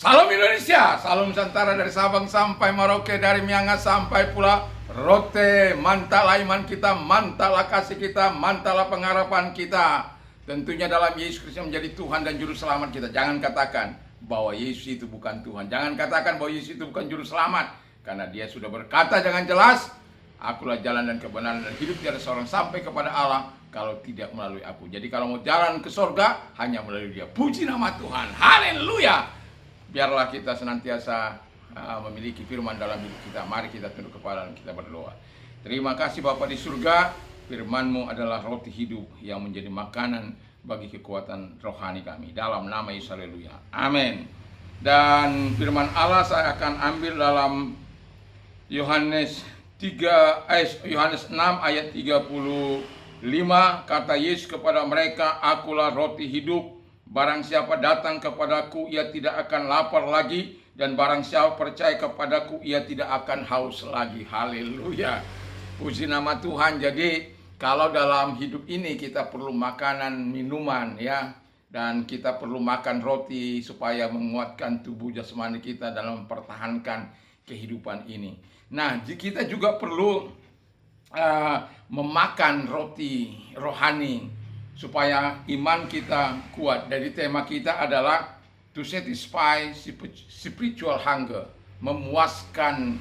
Salam Indonesia, salam Nusantara dari Sabang sampai Merauke, dari Miangas sampai Pulau Rote. Mantalah iman kita, mantalah kasih kita, mantalah pengharapan kita. Tentunya dalam Yesus Kristus menjadi Tuhan dan Juru Selamat kita. Jangan katakan bahwa Yesus itu bukan Tuhan. Jangan katakan bahwa Yesus itu bukan Juru Selamat. Karena dia sudah berkata dengan jelas, akulah jalan dan kebenaran dan hidup, tiada seorang sampai kepada Allah kalau tidak melalui aku. Jadi kalau mau jalan ke surga, hanya melalui dia. Puji nama Tuhan, haleluya. Biarlah kita senantiasa memiliki firman dalam hidup kita. Mari kita tunduk kepala dan kita berdoa. Terima kasih Bapa di surga, firman-Mu adalah roti hidup yang menjadi makanan bagi kekuatan rohani kami. Dalam nama Yesus, haleluya. Amin. Dan firman Allah saya akan ambil dalam Yohanes 6 ayat 35. Kata Yesus kepada mereka, akulah roti hidup. Barang siapa datang kepadaku, ia tidak akan lapar lagi. Dan barang siapa percaya kepadaku, ia tidak akan haus lagi. Haleluya. Puji nama Tuhan. Jadi kalau dalam hidup ini kita perlu makanan, minuman ya. Dan kita perlu makan roti supaya menguatkan tubuh jasmani kita dalam mempertahankan kehidupan ini. Nah, kita juga perlu memakan roti rohani supaya iman kita kuat. Dari tema kita adalah to satisfy spiritual hunger, memuaskan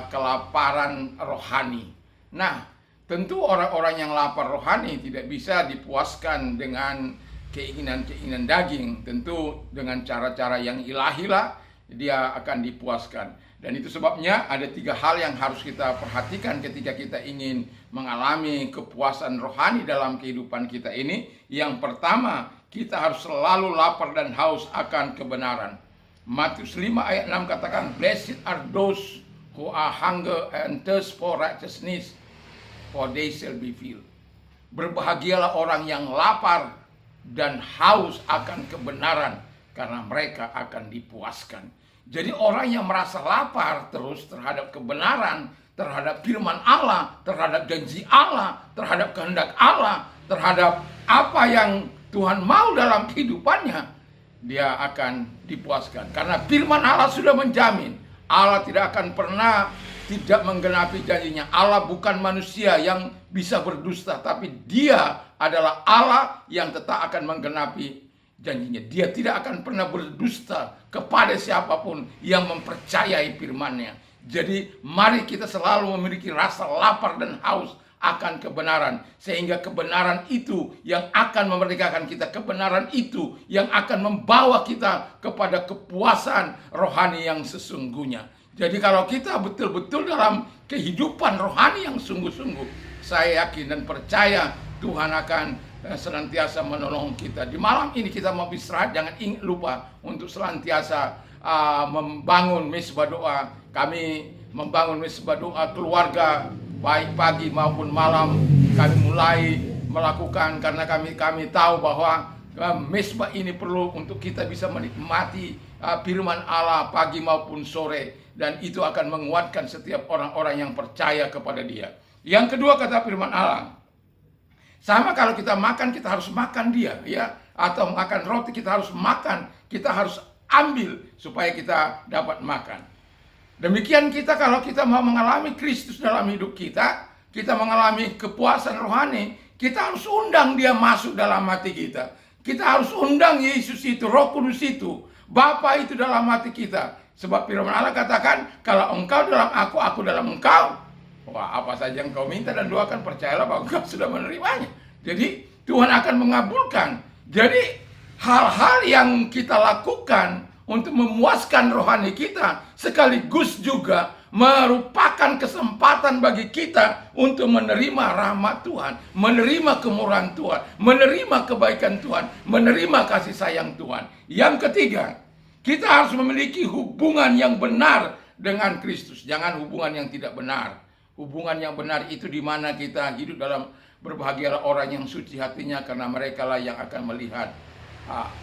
kelaparan rohani. Nah, tentu orang-orang yang lapar rohani tidak bisa dipuaskan dengan keinginan-keinginan daging. Tentu dengan cara-cara yang ilahilah dia akan dipuaskan. Dan itu sebabnya ada 3 hal yang harus kita perhatikan ketika kita ingin mengalami kepuasan rohani dalam kehidupan kita ini. Yang pertama, kita harus selalu lapar dan haus akan kebenaran. Matius 5 ayat 6 katakan, blessed are those who are hunger and thirst for righteousness, for they shall be filled. Berbahagialah orang yang lapar dan haus akan kebenaran, karena mereka akan dipuaskan. Jadi orang yang merasa lapar terus terhadap kebenaran, terhadap firman Allah, terhadap janji Allah, terhadap kehendak Allah, terhadap apa yang Tuhan mau dalam kehidupannya, dia akan dipuaskan. Karena firman Allah sudah menjamin, Allah tidak akan pernah tidak menggenapi janjinya. Allah bukan manusia yang bisa berdusta, tapi dia adalah Allah yang tetap akan menggenapi janjinya. Dia tidak akan pernah berdusta kepada siapapun yang mempercayai firman-Nya. Jadi mari kita selalu memiliki rasa lapar dan haus akan kebenaran, sehingga kebenaran itu yang akan memerdekakan kita, kebenaran itu yang akan membawa kita kepada kepuasan rohani yang sesungguhnya. Jadi kalau kita betul-betul dalam kehidupan rohani yang sungguh-sungguh, saya yakin dan percaya Tuhan akan senantiasa menolong kita. Di malam ini kita mau istirahat, jangan lupa untuk senantiasa membangun mesbah doa. Kami membangun mesbah doa keluarga, baik pagi maupun malam. Kami mulai melakukan karena kami tahu bahwa mesbah ini perlu untuk kita bisa menikmati firman Allah pagi maupun sore, dan itu akan menguatkan setiap orang-orang yang percaya kepada Dia. Yang kedua, kata firman Allah, sama kalau kita makan, kita harus makan dia, ya. Atau makan roti, kita harus makan, kita harus ambil supaya kita dapat makan. Demikian kita kalau kita mau mengalami Kristus dalam hidup kita, kita mengalami kepuasan rohani, kita harus undang dia masuk dalam hati kita. Kita harus undang Yesus itu, Roh Kudus itu, Bapa itu dalam hati kita. Sebab firman Allah katakan, kalau engkau dalam aku dalam engkau, wah, apa saja yang kau minta dan doakan, percayalah bahwa engkau sudah menerimanya. Jadi Tuhan akan mengabulkan. Jadi hal-hal yang kita lakukan untuk memuaskan rohani kita, sekaligus juga merupakan kesempatan bagi kita untuk menerima rahmat Tuhan, menerima kemurahan Tuhan, menerima kebaikan Tuhan, menerima kasih sayang Tuhan. Yang ketiga, kita harus memiliki hubungan yang benar dengan Kristus. Jangan hubungan yang tidak benar. Hubungan yang benar itu di mana kita hidup dalam berbahagialah orang yang suci hatinya, karena mereka lah yang akan melihat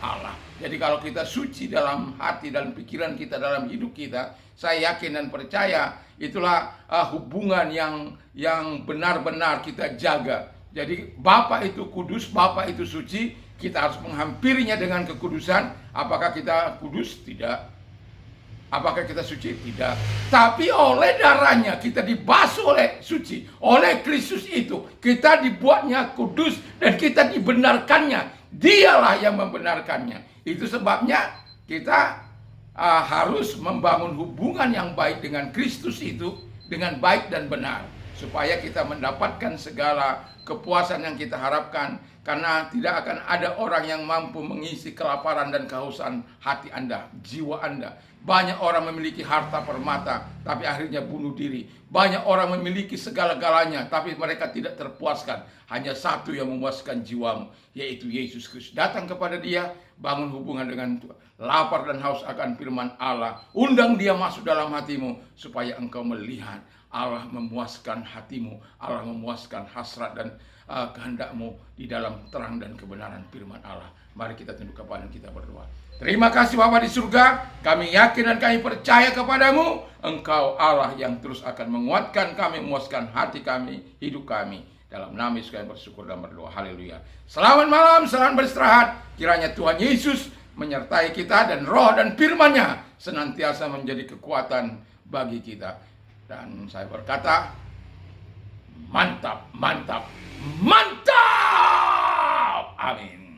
Allah. Jadi kalau kita suci dalam hati dan pikiran kita, dalam hidup kita, saya yakin dan percaya itulah hubungan yang benar-benar kita jaga. Jadi Bapa itu kudus, Bapa itu suci, Kita harus menghampirinya dengan kekudusan. Apakah kita kudus? Tidak. Apakah kita suci? Tidak. Tapi oleh darahnya kita dibasuh oleh suci. Oleh Kristus itu kita dibuatnya kudus dan kita dibenarkannya. Dialah yang membenarkannya. Itu sebabnya kita harus membangun hubungan yang baik dengan Kristus itu dengan baik dan benar, supaya kita mendapatkan segala kepuasan yang kita harapkan. Karena tidak akan ada orang yang mampu mengisi kelaparan dan kehausan hati Anda, jiwa Anda. Banyak orang memiliki harta permata, tapi akhirnya bunuh diri. Banyak orang memiliki segala-galanya, tapi mereka tidak terpuaskan. Hanya satu yang memuaskan jiwamu, yaitu Yesus Kristus. Datang kepada Dia, bangun hubungan dengan Tuhan. Lapar dan haus akan firman Allah. Undang Dia masuk dalam hatimu, supaya engkau melihat Allah memuaskan hatimu. Allah memuaskan hasrat dan kehendakmu di dalam terang dan kebenaran firman Allah. Mari kita tunduk kepala dan kita berdoa. Terima kasih Bapa di surga, kami yakin dan kami percaya kepadamu. Engkau Allah yang terus akan menguatkan kami, memuaskan hati kami, hidup kami. Dalam nama Yesus kami bersyukur dan berdoa. Haleluya. Selamat malam, selamat beristirahat. Kiranya Tuhan Yesus menyertai kita dan roh dan firman-Nya senantiasa menjadi kekuatan bagi kita. Dan saya berkata, mantap, mantap, mantap. Amin.